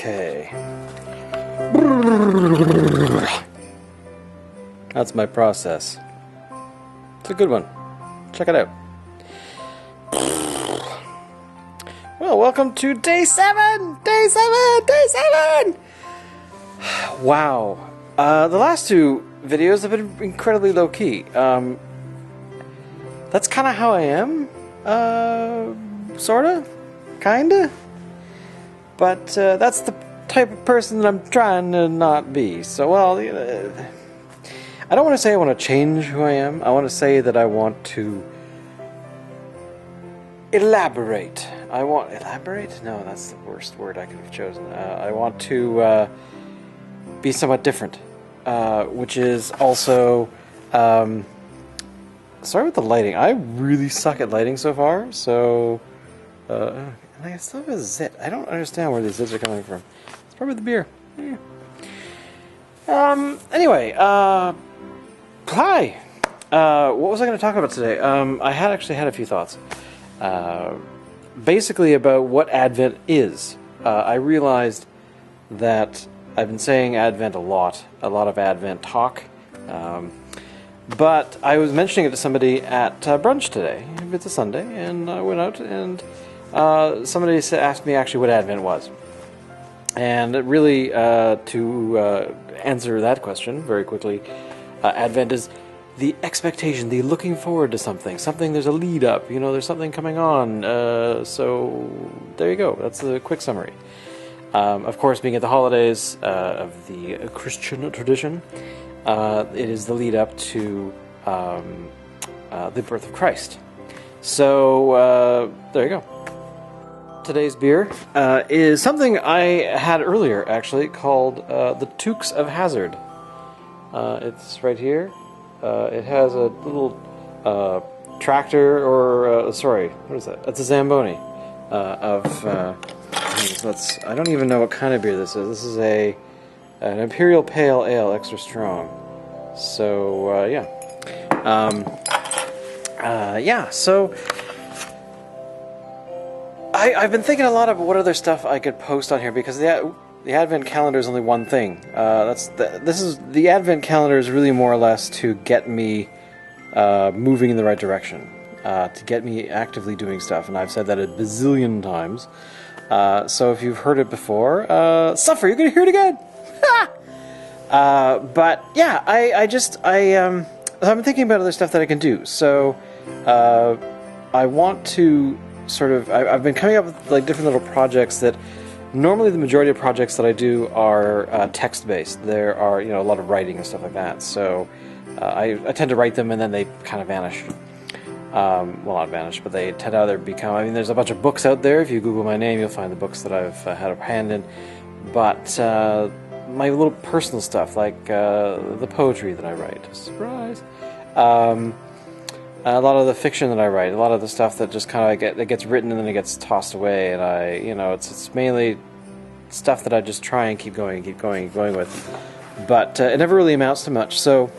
Okay. That's my process. It's a good one. Check it out. Well, welcome to day 7! Day 7! Day 7! Wow. The last two videos have been incredibly low-key. That's kind of how I am. Sorta? Kinda? But that's the type of person that I'm trying to not be. So, well, I don't want to say I want to change who I am. I want to say that I want to elaborate. Elaborate? No, that's the worst word I could have chosen. I want to be somewhat different, which is also... sorry with the lighting. I really suck at lighting so far, so... I still have a zit. I don't understand where these zits are coming from. It's probably the beer. Yeah. Anyway, hi! What was I going to talk about today? I had actually had a few thoughts. Basically about what Advent is. I realized that I've been saying Advent a lot of Advent talk. But I was mentioning it to somebody at brunch today. It's a Sunday, and I went out and somebody asked me actually what Advent was. And really, to answer that question very quickly, Advent is the expectation, the looking forward to something. There's a lead up, there's something coming on. So there you go. That's the quick summary. Of course, being at the holidays of the Christian tradition, it is the lead up to the birth of Christ. So there you go. Today's beer is something I had earlier, actually, called the Tukes of Hazard. It's right here. It has a little tractor, or sorry, what is that? It's a Zamboni I don't even know what kind of beer this is. This is an Imperial Pale Ale, extra strong. So yeah. So I've been thinking a lot about what other stuff I could post on here, because the Advent calendar is only one thing. The Advent calendar is really more or less to get me moving in the right direction, to get me actively doing stuff, and I've said that a bazillion times. So if you've heard it before, suffer, you're gonna hear it again. But yeah, I've been thinking about other stuff that I can do. So I want to I've been coming up with like different little projects that normally the majority of projects that I do are text-based. There are a lot of writing and stuff like that. So I tend to write them and then they kind of vanish. Well, not vanish, but they tend to either become... there's a bunch of books out there. If you Google my name, you'll find the books that I've had a hand in. But my little personal stuff, like the poetry that I write. Surprise! A lot of the fiction that I write, a lot of the stuff that just kind of that gets written and then it gets tossed away, and it's mainly stuff that I just try and keep going with. But it never really amounts to much. So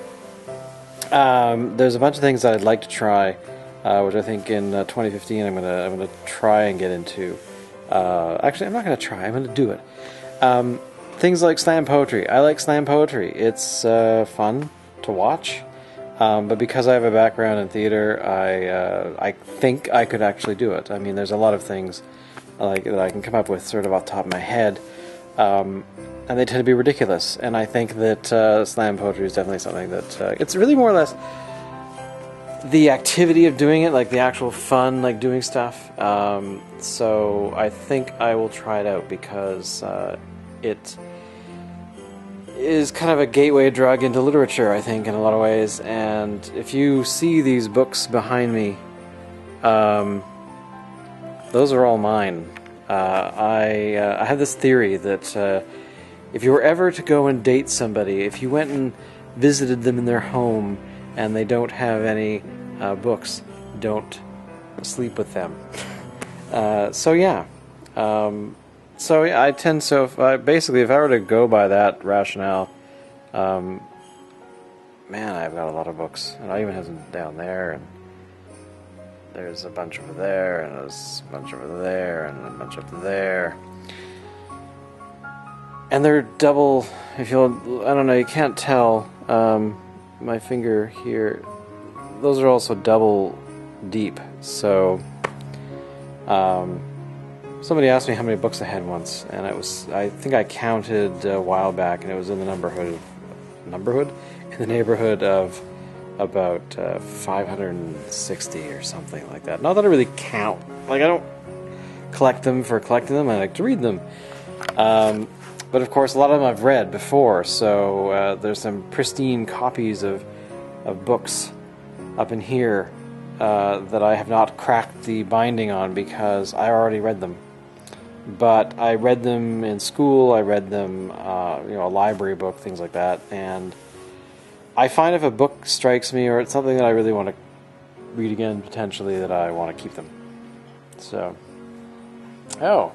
there's a bunch of things that I'd like to try, which I think in 2015 I'm gonna try and get into. Actually, I'm not gonna try. I'm gonna do it. Things like slam poetry. I like slam poetry. It's fun to watch. But because I have a background in theater, I think I could actually do it. There's a lot of things that I can come up with sort of off the top of my head, and they tend to be ridiculous. And I think that slam poetry is definitely something that it's really more or less the activity of doing it, like the actual fun, like doing stuff. So I think I will try it out, because it is kind of a gateway drug into literature, I think, in a lot of ways. And if you see these books behind me, those are all mine. I have this theory that if you were ever to go and date somebody, if you went and visited them in their home and they don't have any books, don't sleep with them. So yeah. So yeah, if I were to go by that rationale, man, I've got a lot of books, and I even have them down there, and there's a bunch over there, and there's a bunch over there, and a bunch up there. And they're double, if you'll, I don't know, you can't tell, my finger here, those are also double deep, so, somebody asked me how many books I had once, and I think I counted a while back, and it was in the neighborhood of about 560 or something like that. Not that I really count, like I don't collect them for collecting them, I like to read them. But of course, a lot of them I've read before, so there's some pristine copies of books up in here that I have not cracked the binding on because I already read them. But I read them in school, I read them, a library book, things like that, and I find if a book strikes me or it's something that I really want to read again, potentially, that I want to keep them. So, oh.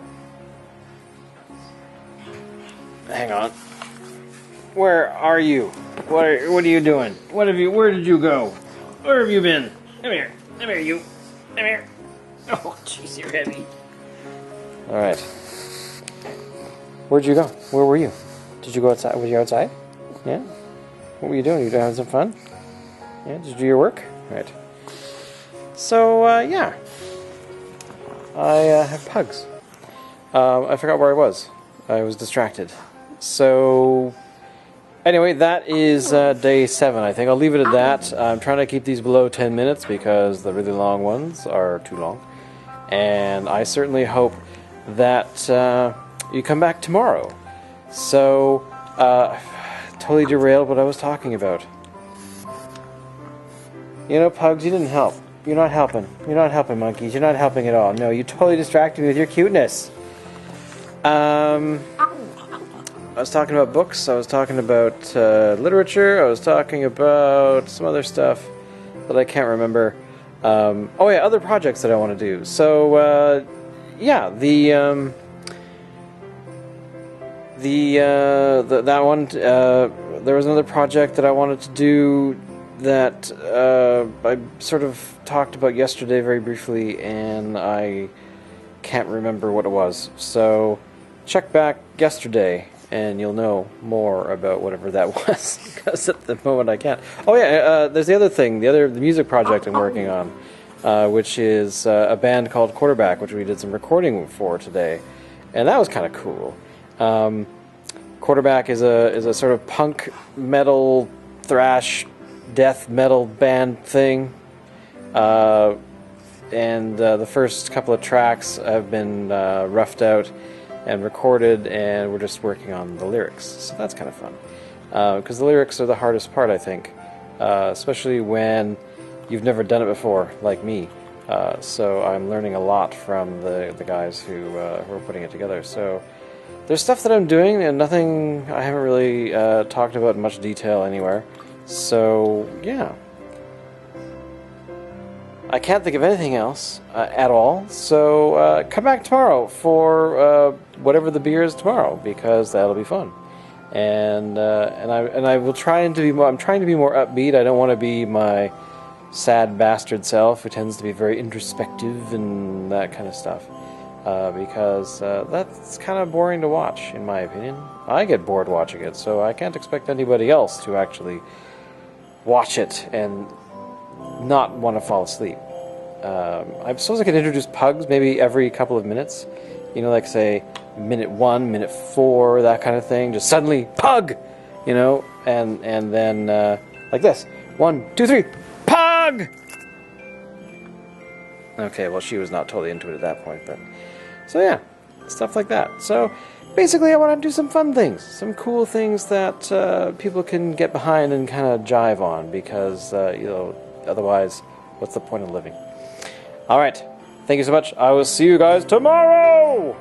Hang on. Where are you? What are you doing? Where did you go? Where have you been? Come here. Come here, you. Come here. Oh, jeez, you're heavy. Alright. Where'd you go? Where were you? Did you go outside? Were you outside? Yeah? What were you doing? You having some fun? Yeah? Did you do your work? Right. So, yeah. I have pugs. I forgot where I was. I was distracted. So, anyway, that is day 7, I think. I'll leave it at that. I'm trying to keep these below 10 minutes because the really long ones are too long. And I certainly hope that you come back tomorrow. So, totally derailed what I was talking about. You know, pugs, you didn't help. You're not helping. You're not helping, monkeys. You're not helping at all. No, you totally distracted me with your cuteness. I was talking about books, I was talking about literature, I was talking about some other stuff that I can't remember. Oh yeah, other projects that I want to do. So, yeah, that one, there was another project that I wanted to do that I sort of talked about yesterday very briefly, and I can't remember what it was. So, check back yesterday, and you'll know more about whatever that was, because at the moment I can't. Oh yeah, there's the other thing, the music project I'm working on, which is a band called Quarterback, which we did some recording for today, and that was kind of cool. Quarterback is a sort of punk metal thrash death metal band thing, and the first couple of tracks have been roughed out and recorded, and we're just working on the lyrics, so that's kind of fun, because the lyrics are the hardest part, I think, especially when you've never done it before, like me. So I'm learning a lot from the guys who are putting it together. So there's stuff that I'm doing, and nothing I haven't really talked about in much detail anywhere. So yeah, I can't think of anything else at all. So come back tomorrow for whatever the beer is tomorrow, because that'll be fun. And I will try and I'm trying to be more upbeat. I don't want to be my sad bastard self who tends to be very introspective and that kind of stuff, because that's kind of boring to watch, in my opinion. I get bored watching it, so I can't expect anybody else to actually watch it and not want to fall asleep. I suppose I could introduce pugs maybe every couple of minutes, like say minute 1, minute 4, that kind of thing. Just suddenly pug, and then like this, 1, 2, 3, pug. Okay, well, she was not totally into it at that point, but so yeah, stuff like that. So basically, I want to do some fun things, some cool things that people can get behind and kind of jive on, because otherwise, what's the point of living? All right, thank you so much. I will see you guys tomorrow.